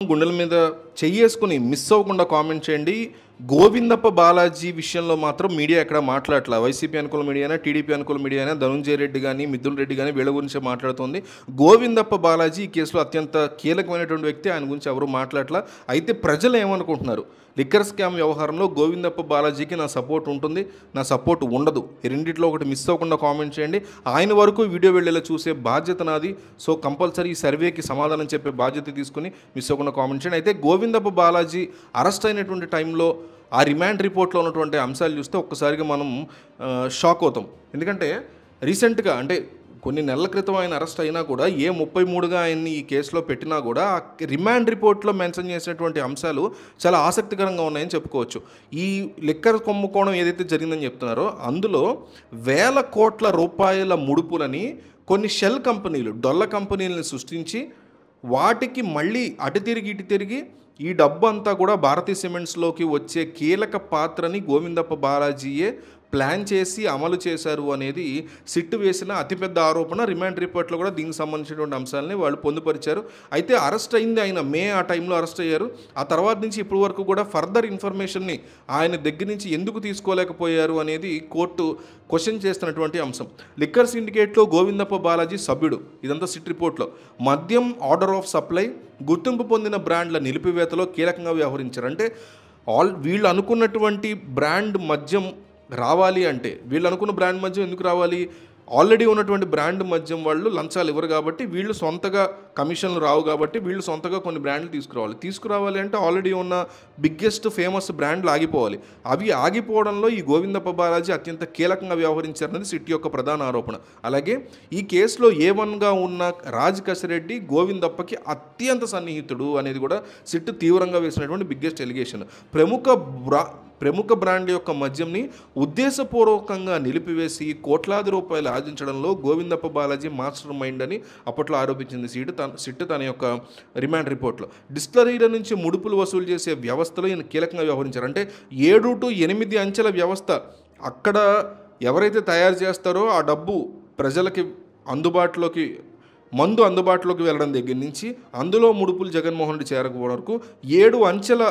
గుండెల మీద చెయ్యేసుకుని మిస్ అవ్వకుండా కామెంట్ చేయండి. గోవిందప్ప బాలాజీ విషయంలో మాత్రం మీడియా ఎక్కడ మాట్లాడట్లా. వైసీపీ అనుకూల మీడియానా, టీడీపీ అనుకూల మీడియానా, ధనుంజయ రెడ్డి కానీ మిథున్ రెడ్డి కానీ వీళ్ళ గురించి మాట్లాడుతుంది. గోవిందప్ప బాలాజీ ఈ కేసులో అత్యంత కీలకమైనటువంటి వ్యక్తి. ఆయన గురించి ఎవరు మాట్లాడట్లా. అయితే ప్రజలు ఏమనుకుంటున్నారు? లిక్కర్ స్కామ్ వ్యవహారంలో గోవిందప్ప బాలాజీకి నా సపోర్ట్ ఉంటుంది, నా సపోర్ట్ ఉండదు. ఈ రెండిట్లో ఒకటి మిస్ అవ్వకుండా కామెంట్ చేయండి. ఆయన వరకు వీడియో వెళ్ళేలా చూసే బాధ్యత నాది. సో కంపల్సరీ ఈ సర్వేకి సమాధానం చెప్పే బాధ్యత తీసుకుని మిస్ అవ్వకుండా కామెంట్ చేయండి. అయితే గోవిందప్ప బాలాజీ అరెస్ట్ అయినటువంటి టైంలో ఆ రిమాండ్ రిపోర్ట్లో ఉన్నటువంటి అంశాలు చూస్తే ఒక్కసారిగా మనం షాక్ అవుతాం. ఎందుకంటే రీసెంట్గా అంటే కొన్ని నెలల క్రితం ఆయన అరెస్ట్ అయినా కూడా 33గా ఆయన్ని ఈ కేసులో పెట్టినా కూడా ఆ రిమాండ్ రిపోర్ట్లో మెన్షన్ చేసినటువంటి అంశాలు చాలా ఆసక్తికరంగా ఉన్నాయని చెప్పుకోవచ్చు. ఈ లిక్కర్ కుంభకోణం ఏదైతే జరిగిందని చెప్తున్నారో అందులో వేల కోట్ల రూపాయల ముడుపులని కొన్ని షెల్ కంపెనీలు, డొల్ల కంపెనీలను సృష్టించి వాటికి మళ్ళీ అటు తిరిగి ఇటు తిరిగి ఈ డబ్బు అంతా కూడా భారతీ సిమెంట్స్లోకి వచ్చే కీలక పాత్రని గోవిందప్ప బాలాజీయే ప్లాన్ చేసి అమలు చేశారు అనేది సిట్టు వేసిన అతిపెద్ద ఆరోపణ. రిమాండ్ రిపోర్ట్లో కూడా దీనికి సంబంధించినటువంటి అంశాలని వాళ్ళు పొందుపరిచారు. అయితే అరెస్ట్ అయింది ఆయన ఆ టైంలో అరెస్ట్ అయ్యారు. ఆ తర్వాత నుంచి ఇప్పటి వరకు కూడా ఫర్దర్ ఇన్ఫర్మేషన్ని ఆయన దగ్గర నుంచి ఎందుకు తీసుకోలేకపోయారు అనేది కోర్టు క్వశ్చన్ చేస్తున్నటువంటి అంశం. లిక్కర్ సిండికేట్లో గోవిందప్ప బాలాజీ సభ్యుడు. ఇదంతా సిట్ రిపోర్ట్లో. మద్యం ఆర్డర్ ఆఫ్ సప్లై, గుర్తింపు పొందిన బ్రాండ్ల నిలిపివేతలో కీలకంగా వ్యవహరించారు. అంటే వీళ్ళు అనుకున్నటువంటి బ్రాండ్ మద్యం రావాలి అంటే, వీళ్ళు అనుకున్న బ్రాండ్ మద్యం ఎందుకు రావాలి? ఆల్రెడీ ఉన్నటువంటి బ్రాండ్ మద్యం వాళ్ళు లంచాలు ఇవ్వరు కాబట్టి, వీళ్ళు సొంతగా కమిషన్లు రావు కాబట్టి వీళ్ళు సొంతగా కొన్ని బ్రాండ్లు తీసుకురావాలి అంటే ఆల్రెడీ ఉన్న బిగ్గెస్ట్ ఫేమస్ బ్రాండ్లు ఆగిపోవాలి. అవి ఆగిపోవడంలో ఈ గోవిందప్ప బాలాజీ అత్యంత కీలకంగా వ్యవహరించారనేది సిట్ యొక్క ప్రధాన ఆరోపణ. అలాగే ఈ కేసులో ఏ1గా ఉన్న రాజ్ కసిరెడ్డి గోవిందప్పకి అత్యంత సన్నిహితుడు అనేది కూడా సిట్ తీవ్రంగా వేసినటువంటి బిగ్గెస్ట్ ఎలిగేషన్. ప్రముఖ బ్రాండ్ యొక్క మద్యంని ఉద్దేశపూర్వకంగా నిలిపివేసి కోట్లాది రూపాయలు ఆర్జించడంలో గోవిందప్ప బాలాజీ మాస్టర్ మైండ్ అని అప్పట్లో ఆరోపించింది సిట్ తన యొక్క రిమాండ్ రిపోర్ట్లో. డిస్టిలరీల నుంచి ముడుపులు వసూలు చేసే వ్యవస్థలో ఈయన కీలకంగా వ్యవహరించారు. అంటే 7 to 8 అంచెల వ్యవస్థ. అక్కడ ఎవరైతే తయారు చేస్తారో ఆ డబ్బు ప్రజలకి మందు అందుబాటులోకి వెళ్ళడం దగ్గర నుంచి అందులో ముడుపులు జగన్మోహన్ రెడ్డి చేరకపోవడం వరకు 7 అంచెల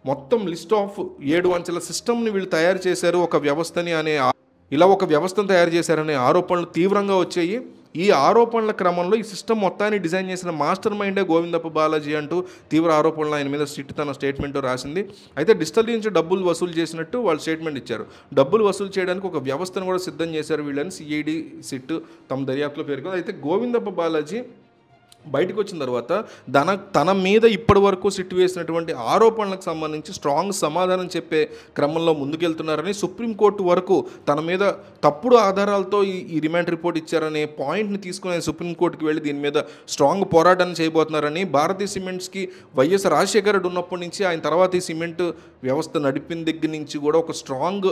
మొత్తం లిస్ట్ ఆఫ్ 7 అంచెల సిస్టమ్ని వీళ్ళు తయారు చేశారు, ఒక వ్యవస్థని ఒక వ్యవస్థను తయారు చేశారనే ఆరోపణలు తీవ్రంగా వచ్చాయి. ఈ ఆరోపణల క్రమంలో ఈ సిస్టమ్ మొత్తాన్ని డిజైన్ చేసిన మాస్టర్ మైండే గోవిందప్ప బాలాజీ అంటూ తీవ్ర ఆరోపణలు ఆయన మీద సిట్ తన స్టేట్మెంట్లో రాసింది. అయితే డిస్టిలరీ నుంచి డబ్బులు వసూలు చేసినట్టు వాళ్ళు స్టేట్మెంట్ ఇచ్చారు. డబ్బులు వసూలు చేయడానికి ఒక వ్యవస్థను కూడా సిద్ధం చేశారు వీళ్ళని సిఐడి సిట్ తమ దర్యాప్తులో పేర్కొంది. అయితే గోవిందప్ప బాలాజీ బయటకు వచ్చిన తర్వాత తన మీద ఇప్పటి వరకు సిట్ వేసినటువంటి ఆరోపణలకు సంబంధించి స్ట్రాంగ్ సమాధానం చెప్పే క్రమంలో ముందుకెళ్తున్నారని, సుప్రీంకోర్టు వరకు తన మీద తప్పుడు ఆధారాలతో ఈ రిమాండ్ రిపోర్ట్ ఇచ్చారనే పాయింట్ని తీసుకుని ఆయన సుప్రీంకోర్టుకి వెళ్ళి దీని మీద స్ట్రాంగ్ పోరాటాన్ని చేయబోతున్నారని, భారతీ సిమెంట్స్కి వైఎస్ రాజశేఖర రెడ్డి ఉన్నప్పటి నుంచి ఆయన తర్వాత ఈ సిమెంట్ వ్యవస్థ నడిపిన దగ్గర నుంచి కూడా ఒక స్ట్రాంగ్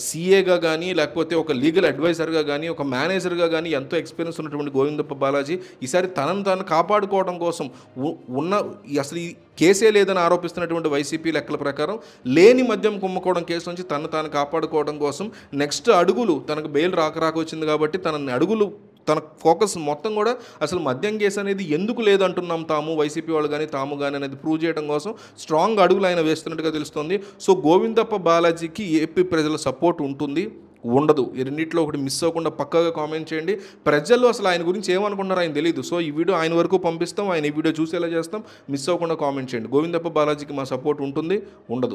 సీఏగా కానీ లేకపోతే ఒక లీగల్ అడ్వైజర్గా కానీ ఒక మేనేజర్గా కానీ ఎంతో ఎక్స్పీరియన్స్ ఉన్నటువంటి గోవిందప్ప బాలాజీ ఈసారి తనను తాను కాపాడుకోవడం కోసం అసలు ఈ కేసే లేదని ఆరోపిస్తున్నటువంటి వైసీపీ లెక్కల ప్రకారం లేని మద్యం కుంభకోణం కేసు నుంచి తను తాను కాపాడుకోవడం కోసం నెక్స్ట్ అడుగులు తనకు బెయిల్ వచ్చింది కాబట్టి తన ఫోకస్ మొత్తం కూడా అసలు మద్యం కేసు అనేది ఎందుకు లేదంటున్నాం వైసీపీ వాళ్ళు కానీ తాము కానీ అనేది ప్రూవ్ చేయడం కోసం స్ట్రాంగ్ అడుగులు ఆయన వేస్తున్నట్టుగా తెలుస్తుంది. సో గోవిందప్ప బాలాజీకి ఏపీ ప్రజల సపోర్ట్ ఉంటుంది, ఉండదు. ఈ రెండిట్లో ఒకటి మిస్ అవ్వకుండా పక్కాగా కామెంట్ చేయండి. ప్రజలు అసలు ఆయన గురించి ఏమనుకున్నారో ఆయన తెలియదు. సో ఈ వీడియో ఆయన వరకు పంపిస్తాం, ఆయన ఈ వీడియో చూసేలా చేస్తాం. మిస్ అవ్వకుండా కామెంట్ చేయండి. గోవిందప్ప బాలాజీకి మా సపోర్ట్ ఉంటుంది, ఉండదు.